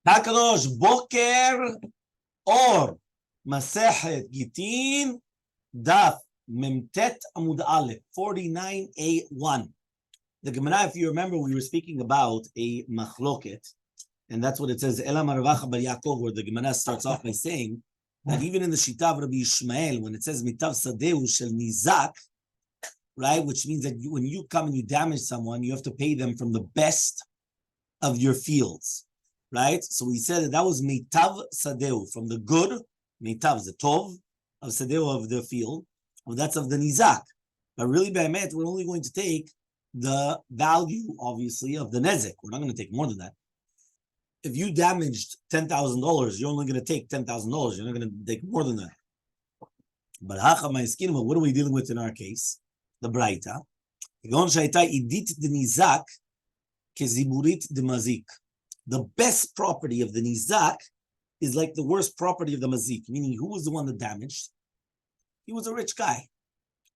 Hakadosh Boker or Masechet Gittin Daf Memtet Amud Aleph 49a1. The Gemara, if you remember, we were speaking about a machloket, and that's what it says. Ela Marvacha Bar Yaakov, where the Gemara starts off by saying that even in the Shita of Rabbi Ishmael, when it says Mitav Sadeu Shel Nizak, right, which means that when you come and you damage someone, you have to pay them from the best of your fields, right? So we said that was Mitav Sadeu, from the good, Mitav, the Tov, of Sadeu, of the field, well, that's of the Nizak. But really, by Emet, we're only going to take the value, obviously, of the Nezek. We're not going to take more than that. If you damaged $10,000, you're only going to take $10,000. You're not going to take more than that. But what are we dealing with in our case? The Braita. The best property of the Nizak is like the worst property of the Mazik, meaning who was the one that damaged? He was a rich guy.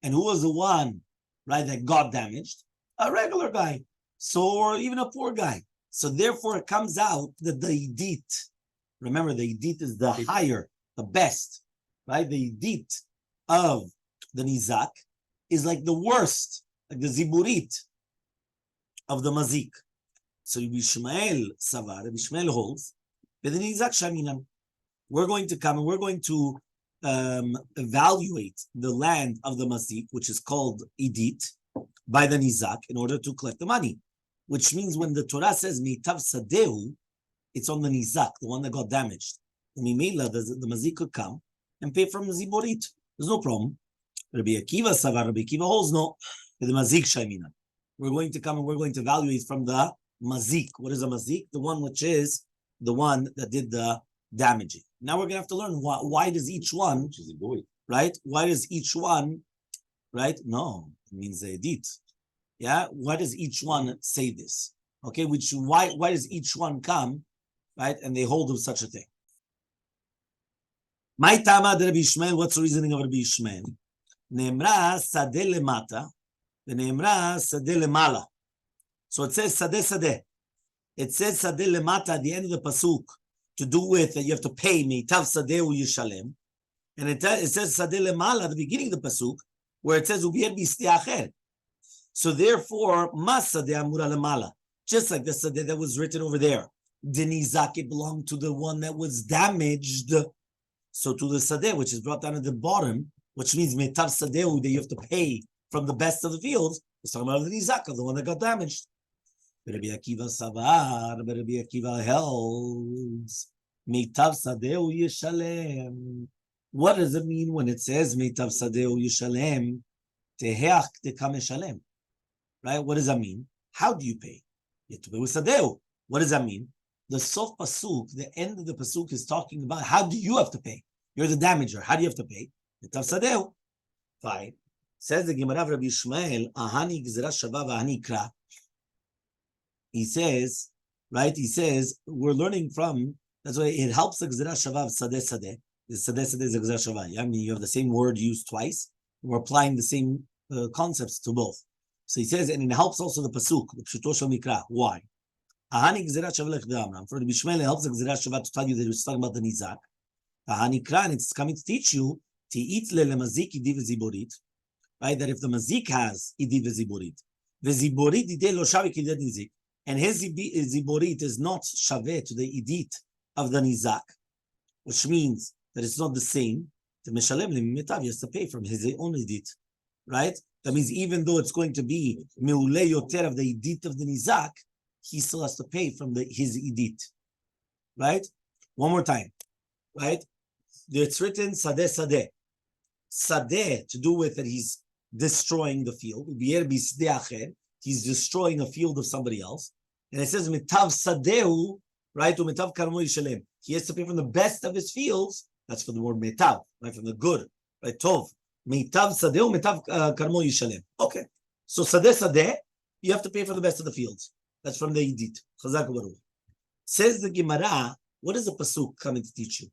And who was the one, right, that got damaged? A regular guy. So, or even a poor guy. So therefore it comes out that the Idit, remember the Idit is the higher, the best, right? The Idit of the Nizak is like the worst, like the Ziburit of the Mazik. So Rabbi Ishmael Savar, Rabbi Ishmael holds, but the Nizak Shaminan. We're going to come and we're going to evaluate the land of the Mazik, which is called Idit, by the Nizak, in order to collect the money. Which means when the Torah says Mitav Sadeu, it's on the Nizak, the one that got damaged. And Mimela, the Mazik could come and pay from the Ziborit. There's no problem. Rabbi Akiva Savar, Rabbi Akiva holds no, the Mazik Shaimina. We're going to come and we're going to evaluate from the Mazik. What is a Mazik? The one which is the one that did the damaging. Now we're going to have to learn why does each one, which is a boy, right? Why does each one, right? No, it means they did. Yeah, why does each one say this? Okay, why does each one come, right? And they hold of such a thing. My tama de Rabbi Ishmael, what's the reasoning of Rabbi Ishmael? Neemra sadeh lemata, neemra sadeh lemala. So it says sadeh sadeh. It says sadeh lemata at the end of the pasuk to do with that you have to pay me tav sadeu yishalem, and it says sadeh lemala at the beginning of the pasuk where it says ubier bisti acher. So therefore, Masadeh Amura Lamala, just like the Sadeh that was written over there, the Nizak, it belonged to the one that was damaged. So to the Sadeh, which is brought down at the bottom, which means Metav Sadeh, that you have to pay from the best of the fields, it's talking about the Nizak, of the one that got damaged. Rabbi Akiva Savar, Rabbi Akiva holds, Metav Sadeh Yishalem. What does it mean when it says Metav Sadeh Yishalem? Teheach Tekam Yishalem. Right? What does that mean? How do you pay? You have to pay with Sadeu. What does that mean? The Sof Pasuk, the end of the Pasuk is talking about how do you have to pay? You're the damager. How do you have to pay? Mitav Sadeu. Fine. Says the Gemara of Rabbi Ishmael, Ahani Gzera Shava Ahani Kra. He says, right? He says, we're learning from, that's why it helps the Gzera Shava of Sadeh Sadeh. The Sadeh Sadeh is the Gzera Shava. I mean, you have the same word used twice. We're applying the same concepts to both. So he says, and it helps also the pasuk, the pshuto shel mikra. Why? Ahani gzerat shava lechdamram. For the Bishmael, it helps the gzerat shava to tell you that it's talking about the nizak. Ahani kra, and it's coming to teach you to eat le mazik idi v'ziborit, right? That if the mazik has idi v'ziborit, v'ziborit idei lo shavi kidet nizik, and his ziborit is not shaveh to the idit of the nizak, which means that it's not the same. The meshalem lemimetav, he has to pay from his own idit, right? That means even though it's going to be meulei yoter of the idit of the nizak, he still has to pay from his idit, right? One more time, right? It's written sadeh sadeh. Sadeh to do with that he's destroying the field. He's destroying a field of somebody else. And it says mitav sadeu, right? Mitav karmo yishalem. He has to pay from the best of his fields. That's for the word mitav, right? From the good, right? Tov. Mitav sadeh, mitav karmo yishalem. Okay. So sadeh sadeh, you have to pay for the best of the fields. That's from the Idit. Chazak Baruch. Says the Gemara, what is the pasuk coming to teach you?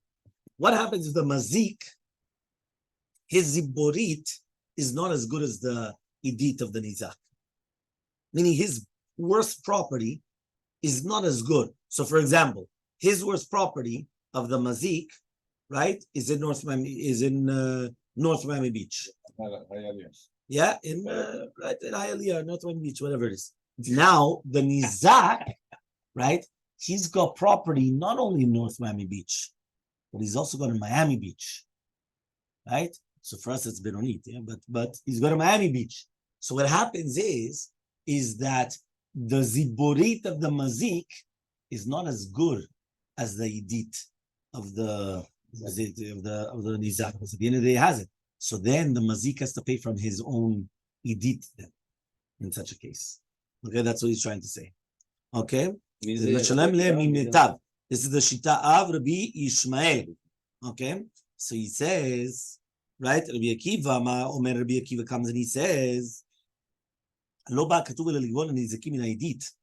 What happens if the mazik, his ziborit, is not as good as the Idit of the Nizak? Meaning his worst property is not as good. So for example, his worst property of the mazik, right, is in North Miami Beach. Yeah, in right in Hialeah, North Miami Beach, whatever it is. Now the nizak, right? He's got property not only in North Miami Beach, but he's also got in Miami Beach, right? So for us, it's Benonit, yeah, but he's got a Miami Beach. So what happens is that the ziborit of the mazik is not as good as the idit of the nizak. Because at the end of the day, he has it. So then the mazik has to pay from his own idit then, in such a case. Okay, that's what he's trying to say. Okay. This is the Shita of Rabbi Ishmael. Okay, so he says, right? Rabbi Akiva comes and he says, "Lo ba katuv leligvon nizakim min ha'idit,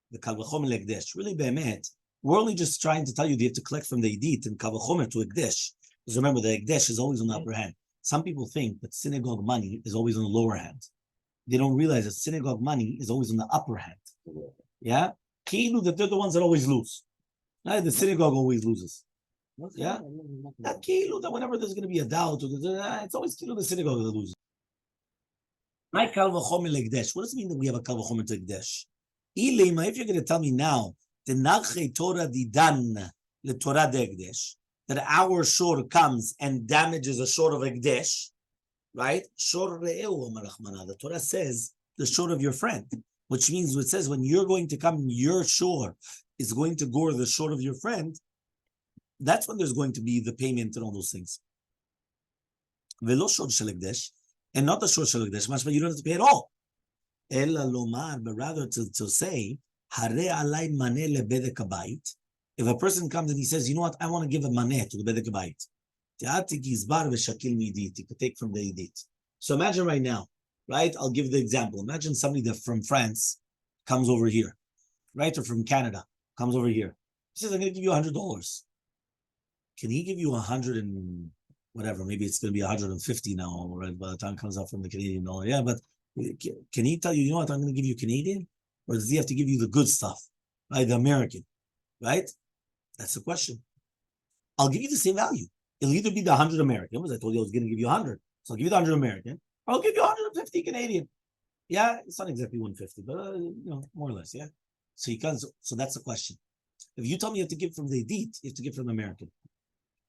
the kal v'chomer le'ekdesh." Really, be'emet, we're only just trying to tell you have to collect from the idit and kal v'chomer to ekdesh. Because remember, the ekdesh is always on the upper hand. Some people think that synagogue money is always on the lower hand. They don't realize that synagogue money is always on the upper hand. Yeah. Kilu, that they're the ones that always lose. Right? The synagogue always loses. Yeah? Not kilu, that whenever there's going to be a doubt, it's always kilu, the synagogue that loses. My kal v'chomer le'ekdesh. What does it mean that we have a kal v'chomer to ekdesh? Ilema, if you're going to tell me now, tenachei Torah didan le Torah de ekdesh, that our shor comes and damages a shor of ekdesh, right? Shor re'eu, the Torah says, the shor of your friend. Which means it says when you're going to come, your shore is going to gore the shore of your friend. That's when there's going to be the payment and all those things. Velo shor shel ekdesh, and not the shor shel ekdesh. Mashma, you don't have to pay at all. Ella lomar, but rather to say, hare alai maneh lebedek habayit. If a person comes and he says, you know what, I want to give a maneh to the bedek habayit. Te'ati gizbar v'shakil midit. You could take from the idit. So imagine right now. Right? I'll give the example. Imagine somebody that from France comes over here, right? Or from Canada comes over here. He says, I'm going to give you $100. Can he give you 100 and whatever? Maybe it's going to be 150 now, right? By the time it comes out from the Canadian dollar. Yeah, but can he tell you, you know what, I'm going to give you Canadian? Or does he have to give you the good stuff, right? The American, right? That's the question. I'll give you the same value. It'll either be the 100 American, because I told you I was going to give you 100. So I'll give you the 100 American. I'll give you 150 Canadian. Yeah, it's not exactly 150, but more or less, yeah. So you can. So that's the question. If you tell me you have to give from the Edit, you have to give from the American.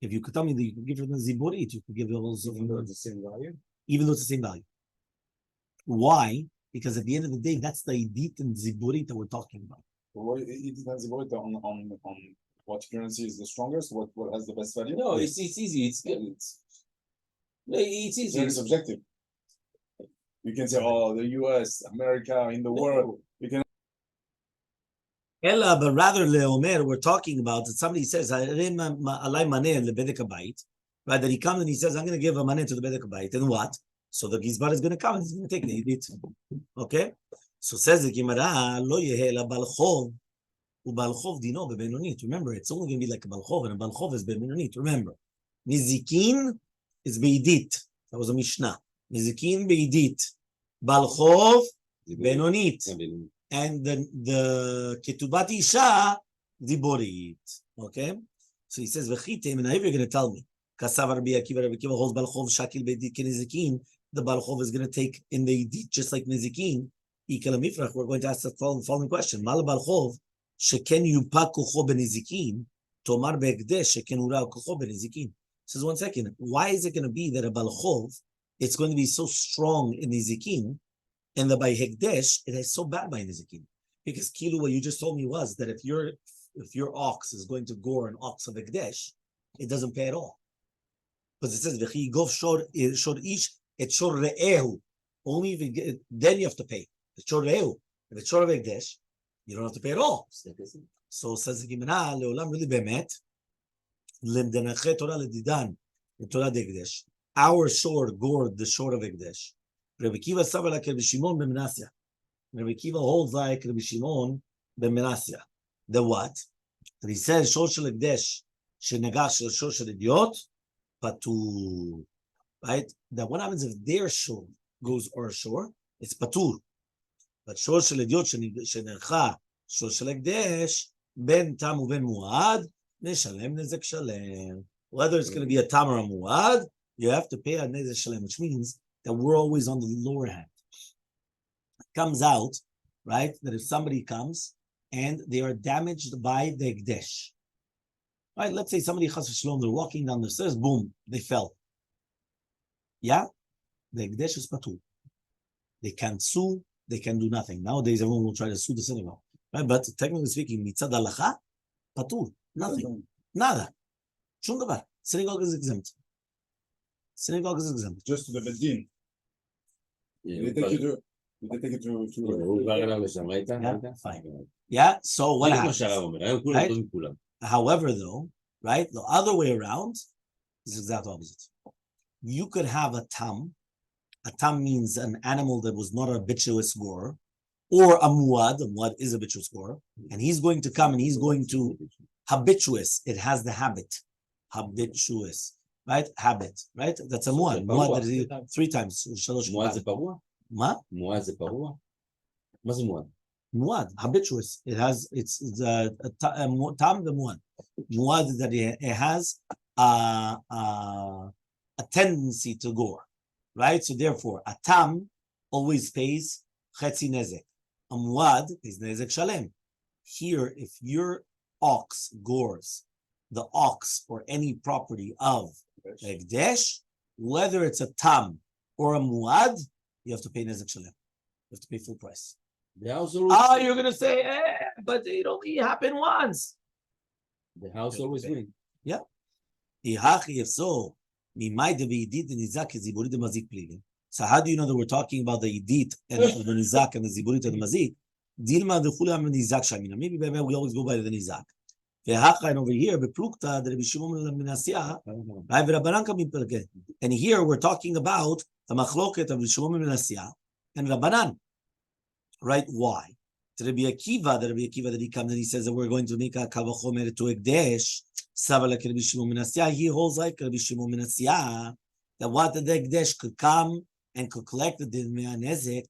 If you could tell me that you could give from the Ziborit, you could give also from the same value, even though it's the same value. Why? Because at the end of the day, that's the Edit and Ziborit that we're talking about. Well, it depends on what currency is the strongest, what has the best value. No, it's easy. It's easy. Very subjective. You can say, oh, the US, America, in the world. You can. Ella, but rather leomer, we're talking about that somebody says, right, that he comes and he says, I'm going to give a maneh to the bedek habayit. And what? So the gizbar is going to come and he's going to take the edit. Okay? So says the Gemara, lo yehe la balchov, ubalchov dino bebenonit. Remember, it's only going to be like a balchov, and a balchov is bebenonit. Remember, nizikin is beidit. That was a Mishnah. Nizikin beidit. Balchov benonit. And the ketubati isha diborit. Okay? So he says, v'chitem, and now if you're going to tell me, kasav Rabbi Akiva holds balchov shakil beidit kenizikin, the balchov is going to take in the idit just like nizikin. We're going to ask the following question. Mal balchov sheken yupak kocho benizikin, tomar be'ekdesh sheken ura kocho benizikin. Says 1 second. Why is it going to be that a balchov, it's going to be so strong in nizikin, and the by hekdesh it is so bad by nizikin? Because kilu, what you just told me was that if your ox is going to gore an ox of hekdesh, it doesn't pay at all. Because it says v'chi gov shor ish et shor re'ehu. Only if then you have to pay. If it's shor of hekdesh, you don't have to pay at all. So says the Gemara, leolam really bemet, lemdenache Torah ledidan, Torah de hekdesh. Our shor gored the shor of hekdesh. Rabbi Kiva savar like Rabbi Shimon ben Menasya. Rabbi Kiva holds like Rabbi Shimon ben Menasya. The what? That he says shor shel hekdesh shenagash shor shel idiot patur. Right? That what happens if their shor goes or shor? It's patur. But shor shel idiot shenercha shor shel hekdesh ben tam uben muad Neshalem nezek shalem. Whether it's going to be a tam or a muad, you have to pay a nezek shalem, which means that we're always on the lower hand. It comes out, right, that if somebody comes and they are damaged by the Ekdesh, right, let's say somebody, chas v'shalom, they're walking down the stairs, boom, they fell. Yeah? The Ekdesh is patur. They can't sue, they can do nothing. Nowadays, everyone will try to sue the synagogue. Right? But technically speaking, mitzad halacha, patur, nothing. Nada. Shum davar. Synagogue is exempt. Synagogue is exempt. Just to the bedin. They take it to Yeah, fine. Yeah, so what happens? Right? However, though, right, the other way around is the exact opposite. You could have a tam. A tam means an animal that was not a habituous gorer, or a muad. A muad is a habituous gorer, and he's going to come and he's going to habituous. It has the habit. Habituous, right? Habit, right? That's a muad. Muad that is 3 times. מועד זה פרוע? מה? מועד זה פרוע? מה זה מועד? Muad, habituous. It has, it's tam the muad. Muad that it has a tendency to gore, right? So therefore, a tam always pays chetzi nezek. A muad is nezek shalem. Here, if your ox gores the ox or any property of Ekdesh, whether it's a tam or a muad, you have to pay nezek shalem. You have to pay full price. The house Oh, always, you're gonna say, but it only happened once. the house always wins. If so, so how do you know that we're talking about the idit and the nizak and the ziburit and the mazik? Maybe we always go by the nizak. And over here, and here we're talking about the machloket of Shimon ben Asiyah and Rabbanan. Right? Why? To Rabbi Akiva, that he comes and he says that we're going to make a kavachomer to Ekdesh. Like Rabbi Shimon ben Asiyah, he holds like Rabbi Shimon ben Asiyah that what the Ekdesh could come and could collect the Dmei Nezek.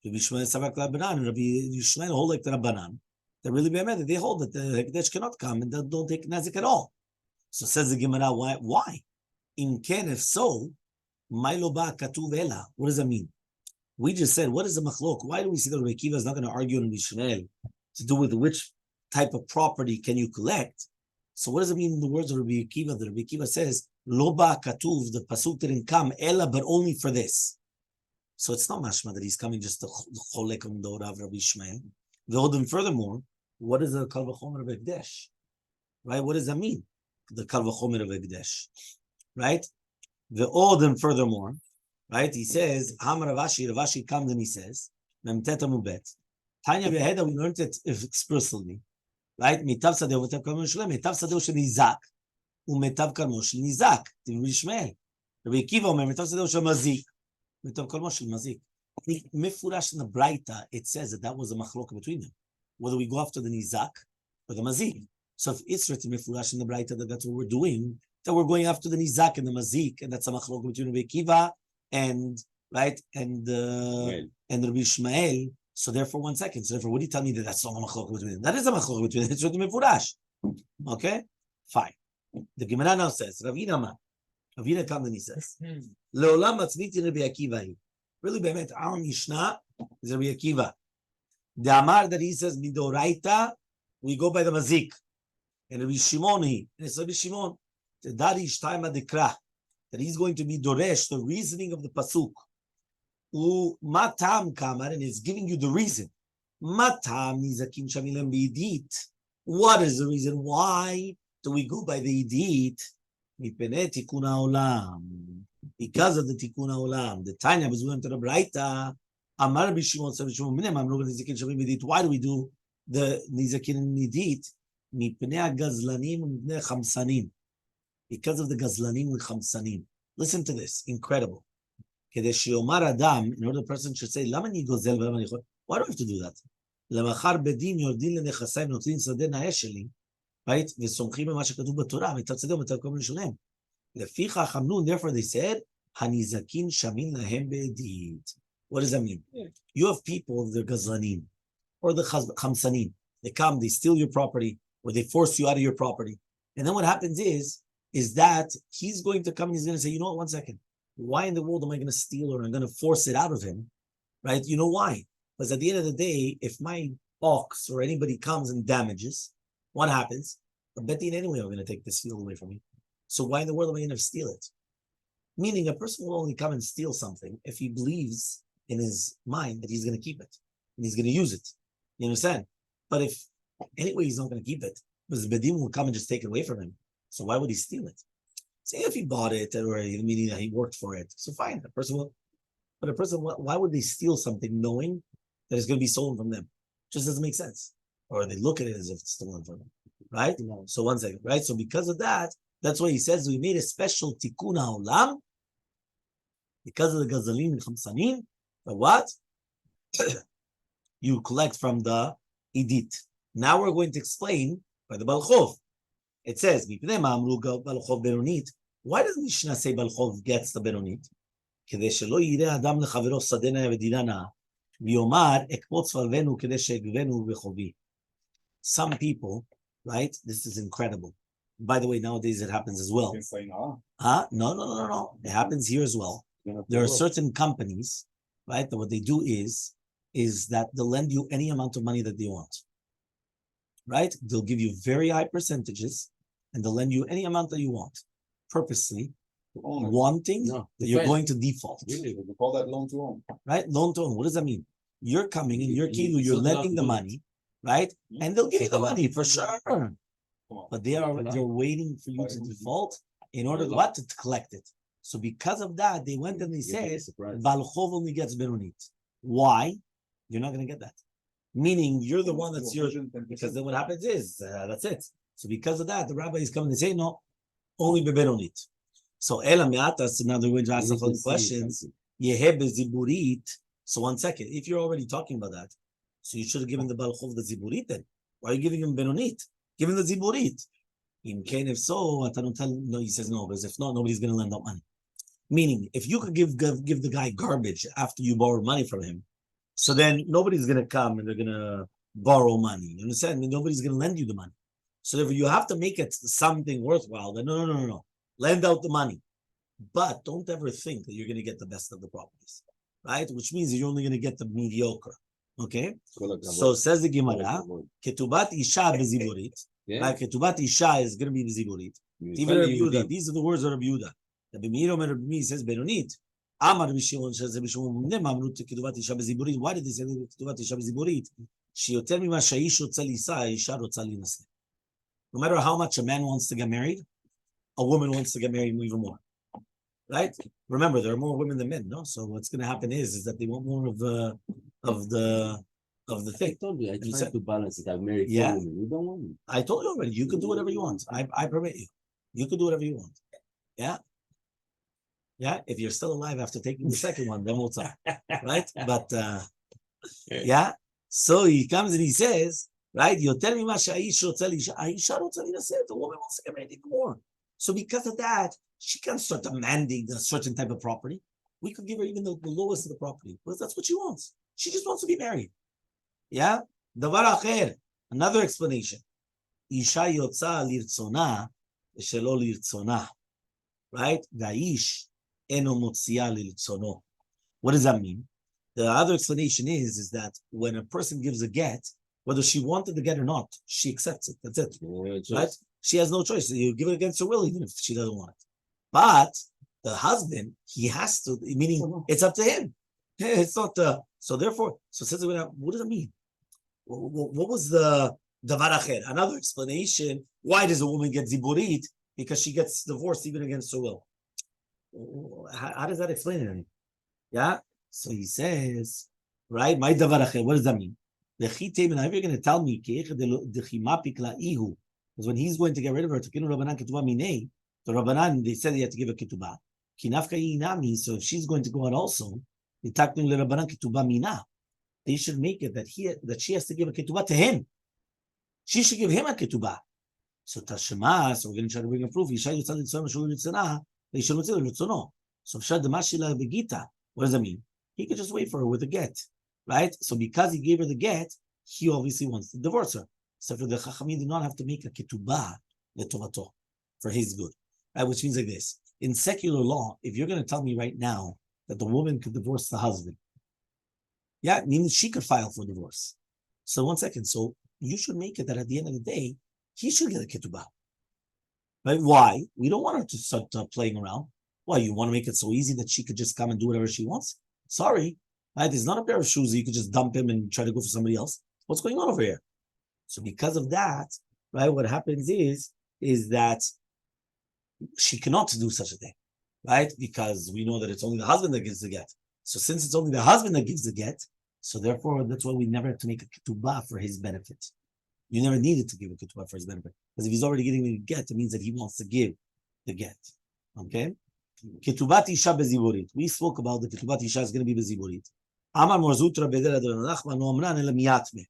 Rabbi Shimon Savak Rabbanan and Rabbi Yishmael hold like the Rabbanan. That really be'emet, they hold that the Ekdesh cannot come and they don't take Nezek at all. So says the Gemara, why? In Ken, if so, Mailo ba katuv ela. What does that mean? We just said, what is the machlok? Why do we see that Rabbi Akiva is not going to argue on Yishmael to do with which type of property can you collect? So what does it mean in the words of Rabbi Akiva? The Rabbi Akiva says, Lo ba katuv, the pasuk didn't come, ela, but only for this. So it's not mashma that he's coming just to cholek on the order of Rabbi Yishmael. And furthermore, what is the kal v'chomer of Ekdesh? Right? What does that mean? The kal v'chomer of Ekdesh. Right? And furthermore, right? He says, Hamar Ravashi comes and he says, Memtet Amubet. Tanya Beheda, we learned it explicitly. Right? Mitav Sadeh, Mitav Karmo Shalem, Mitav Sadeh Shel Nizak, Umetav Karmo Shel Nizak, Rabbi Yishmael. Rabbi Akiva Omer, Mitav Sadeh Shel Mazik, Mitav Karmo Shel Mazik. Mifurash in the Braita, it says that was a machlok between them, whether we go after the Nizak or the Mazik. So if it's written Mifurash in the Braita that that's what we're doing, that we're going after the Nizak and the Mazik, and that's a machlok between Rabbi Akiva and right and Rabbi Yishmael. So therefore, 1 second. So therefore, what do you tell me that that's not a machlok between them? That is a machlok between them. It's written mefurash. Okay, fine. The Gemara now says, Ravina comes and he says, Leolam matzviti Rabbi Akiva. Really, be'emet, our Mishnah is Rabbi Akiva. The Amar that he says midoraita, we go by the mazik, and Rabbi Shimon and it's Rabbi Shimon. The Dari Shtayma Dikra. That he's going to be doresh, the reasoning of the pasuk. Matam kamar, and it's giving you the reason. Matam nizakin shamilem b'idit. What is the reason? Why do we go by the idit? Mipene tikun haolam. Because of the tikun haolam. The Tanya was going to the Braita. Amar b'shimon tzavishimon minem amru nizakin shamilem b'idit. Why do we do the nizakin b'idit? Mipene agazlanim mipene chamsanim. Because of the gazlanim and chamsanim. Listen to this, incredible. In order the person should say, why do I have to do that? Right? Therefore they said, what does that mean? You have people, they're gazlanim, or the chamsanim. They come, they steal your property, or they force you out of your property. And then what happens is that he's going to come and he's going to say, you know what, 1 second. Why in the world am I going to steal or I'm going to force it out of him? Right? You know why? Because at the end of the day, if my ox or anybody comes and damages, what happens? I'm betting anyway I'm going to take this field away from me. So why in the world am I going to steal it? Meaning a person will only come and steal something if he believes in his mind that he's going to keep it and he's going to use it. You understand? But if anyway he's not going to keep it, because the Bedim will come and just take it away from him. So why would he steal it? Say if he bought it or meaning that he worked for it, so fine, the person will. But a person, why would they steal something knowing that it's going to be stolen from them? Just doesn't make sense. Or they look at it as if it's stolen from them, right? No. So 1 second, right? So because of that, that's why he says we made a special tikkun ha'olam because of the gazalim and chamsanim. But what? You collect from the idit. Now we're going to explain by the balchov. It says, why does Mishnah say balchov gets the benonit? כדי שלא יראה אדם לחברו שדה נאה ודירה נאה, ויאמר, אקפוץ פלבנו כדי שאגבנו בחובי. Some people, right? This is incredible. By the way, nowadays it happens as well. No. It happens here as well. There are certain companies, right, that what they do is that they'll lend you any amount of money that they want. Right? They'll give you very high percentages and they'll lend you any amount that you want, purposely, wanting that you're going to default. Really? We call that loan to own. Right? Loan to own. What does that mean? You're coming and you're lending the money, right? And they'll give you the money for sure. But they're waiting for you to default in order to collect it. So because of that, they went and they said, Balchov only gets Benonit. Why? You're not going to get that. Meaning you're the one that's yours. Because then what happens is, that's it. So because of that, the rabbi is coming and say, no, only Benonit. So Ela Me'atas, another way to ask the following questions. Yeheb Ziburit. So 1 second, if you're already talking about that, so you should have given the Balchov the Ziburit then. Why are you giving him Benonit? Give him the Ziburit. If so, no, he says no, because if not, nobody's going to lend out money. Meaning, if you could give the guy garbage after you borrow money from him, so then nobody's going to come and they're going to borrow money. You understand? I mean, nobody's going to lend you the money. So if you have to make it something worthwhile, then no. Lend out the money. But don't ever think that you're going to get the best of the properties, right? Which means you're only going to get the mediocre, okay? So says the Gemara, Ketubat Isha beziburit, right? Ketubat Isha is going to be beziburit. These are the words of Rabbi Yehuda. Rabbi Meir says Benonit. Amar Rabbi Shimon says Rabbi Shimon Mamrut Ketubat Isha beziburit. Why did they say Ketubat Isha beziburit? Sheyoter mima sha'ish rotza lisa, isha rotza linaseh. No matter how much a man wants to get married, a woman wants to get married even more, right? Remember, there are more women than men, no? So what's going to happen is that they want more of the thing. I told you, I tried to balance it. I've married 4 women. You don't want me. I told you already. You can do whatever you want. I permit you. You can do whatever you want. Yeah. Yeah. If you're still alive after taking the second one, then we'll talk, right? But yeah. So he comes and he says, right? You tell me, the woman wants to get married even more. So because of that, she can start demanding a certain type of property. We could give her even the lowest of the property, because that's what she wants. She just wants to be married. Yeah? Davar acher, another explanation. Isha yotza lirtzona shelo lirtzona. Right? Daish eno motzia lirtzono. What does that mean? The other explanation is that when a person gives a get, whether she wanted the get or not, she accepts it. That's it. Right? She has no choice. You give it against her will, even if she doesn't want it. But the husband, he has to, meaning it's up to him. It's not, so therefore, so says, what does it mean? What was the davar acher? Another explanation, why does a woman get ziburit? Because she gets divorced even against her will. How does that explain it? Yeah? So he says, right, my davar acher, what does that mean? If you're going to tell me, because when he's going to get rid of her, the Rabbanan, they said he had to give a ketubah. So if she's going to go out also, they should make it that she has to give a ketubah to him. She should give him a ketubah. So Tashema, so we're going to try to bring a proof. So what does that mean? He could just wait for her with a get, right? So because he gave her the get, he obviously wants to divorce her. So for the Chachamim, do not have to make a ketubah letovato, for his good. Right? Which means like this. In secular law, if you're going to tell me right now that the woman could divorce the husband, yeah, it means she could file for divorce. So 1 second. So you should make it that at the end of the day, he should get a ketubah. Right? Why? We don't want her to start playing around. Why? You want to make it so easy that she could just come and do whatever she wants? Sorry. Right? There's not a pair of shoes that you could just dump him and try to go for somebody else. What's going on over here? So because of that, right, what happens is that she cannot do such a thing, right? Because we know that it's only the husband that gives the get. So since it's only the husband that gives the get, so therefore that's why we never have to make a ketubah for his benefit. You never needed to give a ketubah for his benefit. Because if he's already getting the get, it means that he wants to give the get. Okay? Ketubat isha beziburit. We spoke about the ketubat isha is going to be beziburit. Amar morzutra bedel adon nachman no amran ela miyatme.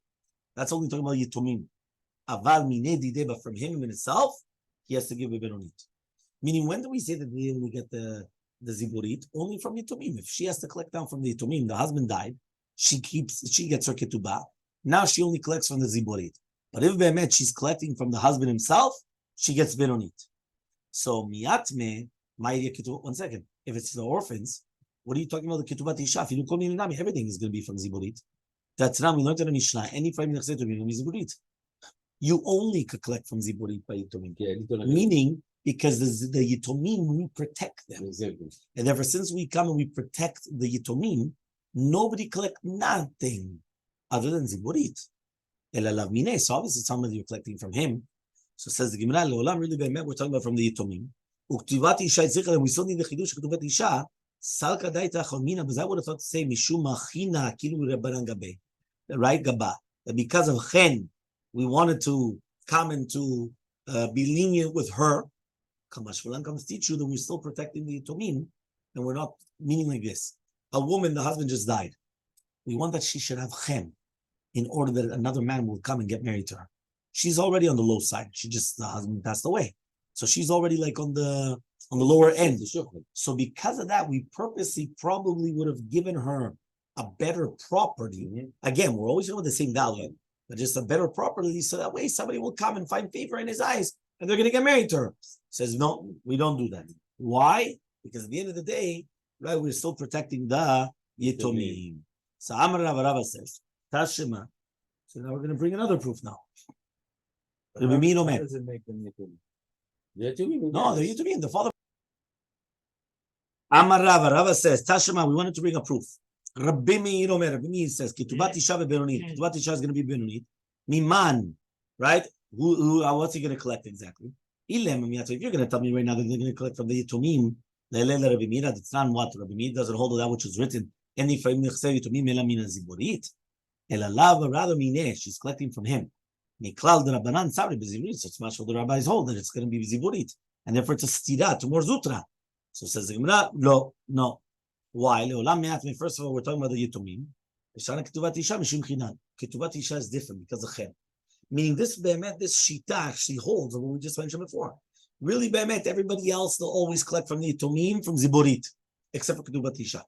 That's only talking about yitomim. Aval mine dide, but from him in itself, he has to give a benonit. Meaning, when do we say that they only get the ziburit? Only from yitomim. If she has to collect down from the yitomim, the husband died, she gets her ketubah. Now she only collects from the ziburit. But if be'emet she's collecting from the husband himself, she gets benonit. So miyatme. 1 second. If it's the orphans, what are you talking about the ketubat isha? If you don't call me nami, everything is going to be from ziburit. That's now we learned in the Mishnah. Any frame nechse to be from ziburit. You only could collect from ziburit by yitomim. Meaning, because the yitomim, we protect them. Exactly. And ever since we come and we protect the yitomim, nobody collect nothing other than ziburit. Elalav mine. So obviously, somebody you're collecting from him. So says the Gemara, Leolam really be'emet, we're talking about from the yitomim. וכתיבת אישה צריך להם, we still need the חידוש של כתיבת אישה, סלקא דייתא חמינה, but I would have thought to say, משום הכינה, כאילו רבנן גבי, right, gaba, that because of chen, we wanted to come and to be lenient with her, Kamashvalan comes to teach you that we're still protecting the yitomim, and we're not meaning like this. A woman, the husband just died. We want that she should have chen, in order that another man will come and get married to her. She's already on the low side. The husband passed away. So she's already like on the lower end. So because of that, we purposely probably would have given her a better property. Again, we're always going with the same value, but just a better property, so that way somebody will come and find favor in his eyes, and they're going to get married to her. Says, no, we don't do that. Why? Because at the end of the day, right, we're still protecting the yitomim. So Amar Rabbi says, Tashima. So now we're going to bring another proof now. How does it make them yitomim? No, they're yitomim. The father. Amar Rava says, Tashima, we wanted to bring a proof. Rabbi Meir says, Ketubat Isha bebenonit. Ketubat Isha is going to be benonit. Miman, right? What's he going to collect exactly? If you're going to tell me right now that they're going to collect from the yitomim, Rabbi Meir, it's not what Rabbi Meir doesn't hold that which is written. Any frame yitomim ela mina ziborit. Ela rather mine, she's collecting from him. Miklal the Rabbanan sabri beziburit. So it's much for the rabbis hold that it's going to be ziburit, and therefore it's a stira to more zutra. So says the Gemara, no. Why? First of all, we're talking about the yitomim. Ketubat isha is different because of chen. Meaning this be'emet, this shita actually holds of what we just mentioned before. Really be'emet, everybody else they'll always collect from the yitomim from ziburit, except for ketubat isha.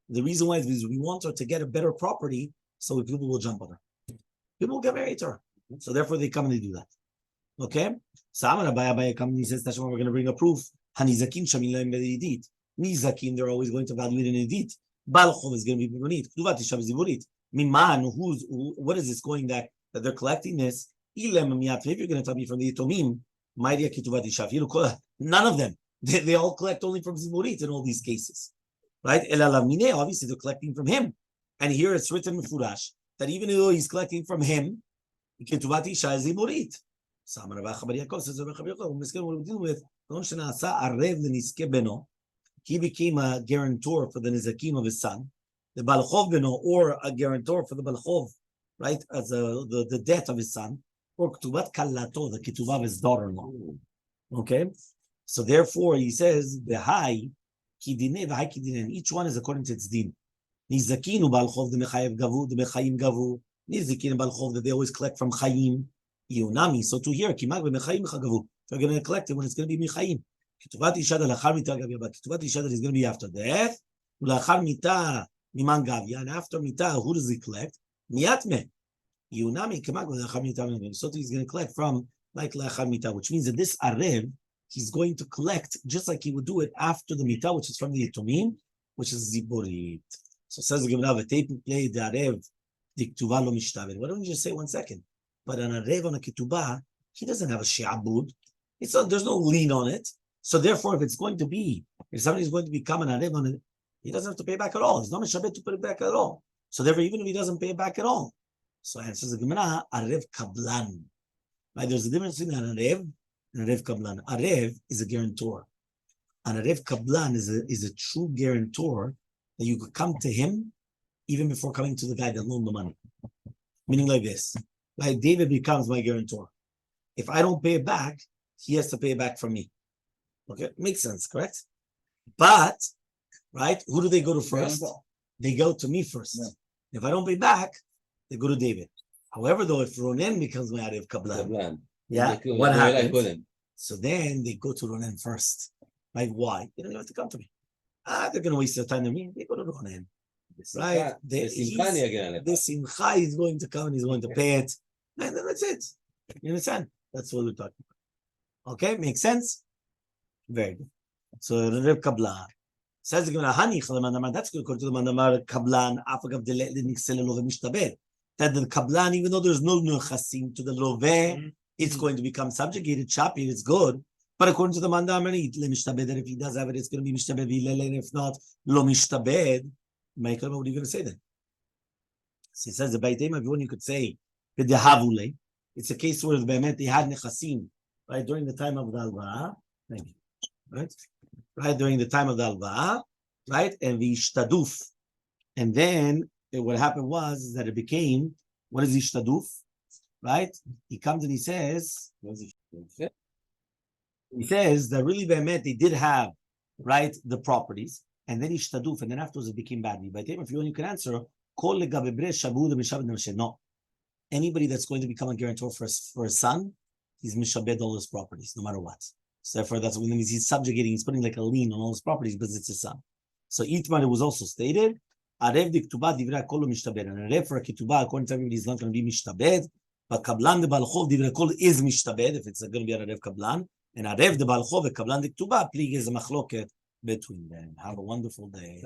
The reason why is because we want her to get a better property, so people will jump on her. People will get married to her. So therefore they come and they do that. Okay? So Amar Rabbi comes and he says, Tashma, we're going to bring a proof. Hanizakim shamilayim be'edit. Nizakim, they're always going to evaluate an edit. Balchov is going to be benonit. Ketubat isha beziburit. Miman, what is this going that they're collecting this? Ilem miyat. If you're going to tell me from the yitomim, ma'iriya ketubat isha. None of them. They all collect only from ziburit in all these cases. Right? Elalamine, obviously they're collecting from him. And here it's written in Furash that even though he's collecting from him, Ketubat isha is ziburit. So Amar Rabbi Yaakov says, Rabbi Yaakov, we're dealing with he became a guarantor for the nizakim of his son, the balchov beno, or a guarantor for the balchov, right, as the death of his son, or ketubat kalato, the ketubah of his daughter-in-law. Okay, so therefore he says the high kidine, the high kidine, each one is according to its din. Nizakin balchov the mechayev gavu, the mechayim gavu. Nizakin balchov that they always collect from chayim. Yonami. So to hear kimag b'mechaim chagavu. They're going to collect it when it's going to be mechaim. Ketubat isha lachar mita gavya, but ketubat isha that is going to be after death. Lachar mita miman gavya, and after mita, who does he collect? Miyatme. Yonami kimag b'lachar mita. So he's going to collect from like La'achar Mita, which means that this Arev, he's going to collect just like he would do it after the Mita, which is from the Yitomim, which is Ziborit. So says the Gemara, V'tei play the Arev, Diktuva lo mishtabed. Why don't you just say 1 second? But an Arev on a Ketubah, he doesn't have a She'abud. There's no lien on it. So therefore, if somebody's going to become an Arev on it, he doesn't have to pay back at all. He's not mishabed to put it back at all. So therefore, even if he doesn't pay it back at all. So answers the Gemara, Arev Kablan. Right? There's a difference between an Arev and Arev Kablan. Arev is a guarantor. An Arev Kablan is a true guarantor that you could come to him even before coming to the guy that loaned the money. Meaning like this. Like David becomes my guarantor. If I don't pay it back, he has to pay it back from me. Okay? Makes sense, correct? But, right, who do they go to first? They go to me first. Yeah. If I don't pay back, they go to David. However, though, if Ronen becomes my Arev Kablan, what happens? So then they go to Ronen first. Like, why? They don't have to come to me. They're going to waste their time to me. They go to Ronen. Right? The Simcha is going to come and he's going to pay it. And then that's it. You understand? That's what we're talking about. Okay? Makes sense? Very good. So, Rev Kablan. Says the Gemara, that's good according to the Mandamar Kablan, Afagav de Nixel Love Mishtabed. That the Kablan, even though there's no Nurchasim to the Love, it's going to become subjugated, choppy, it's good. But according to the Mandamar, that if he does have it, it's going to be Mishtabed, and if not, Lo Mishtabed. Michael, what are you going to say then? So he says, the Baitem of you could say, it's a case where they had Nechasim, right, during the time of the Alva'ah. Thank you. Right, during the time of the Alva'ah, right, and the Ishtaduf. And then what happened was that it became, what is Ishtaduf? Right? He comes and he says that really they did have, right, the properties, and then Ishtaduf, and then afterwards it became bad. By the time, if you can answer, no. Anybody that's going to become a guarantor for a son, he's mishabed all his properties, no matter what. So therefore, that's when he's subjugating, he's putting like a lien on all his properties because it's his son. So Itmar, it was also stated, Arev di Ketubah divrei kol lo mishtabed. And Arev for a Ketubah, according to everybody, is not going to be mishtabed. But Kablan de Balchov divrei kol is mishtabed, if it's going to be an Arev Kablan. And Arev de Balchov and Kablan de Ketubah, plig is a machloket between them. Have a wonderful day.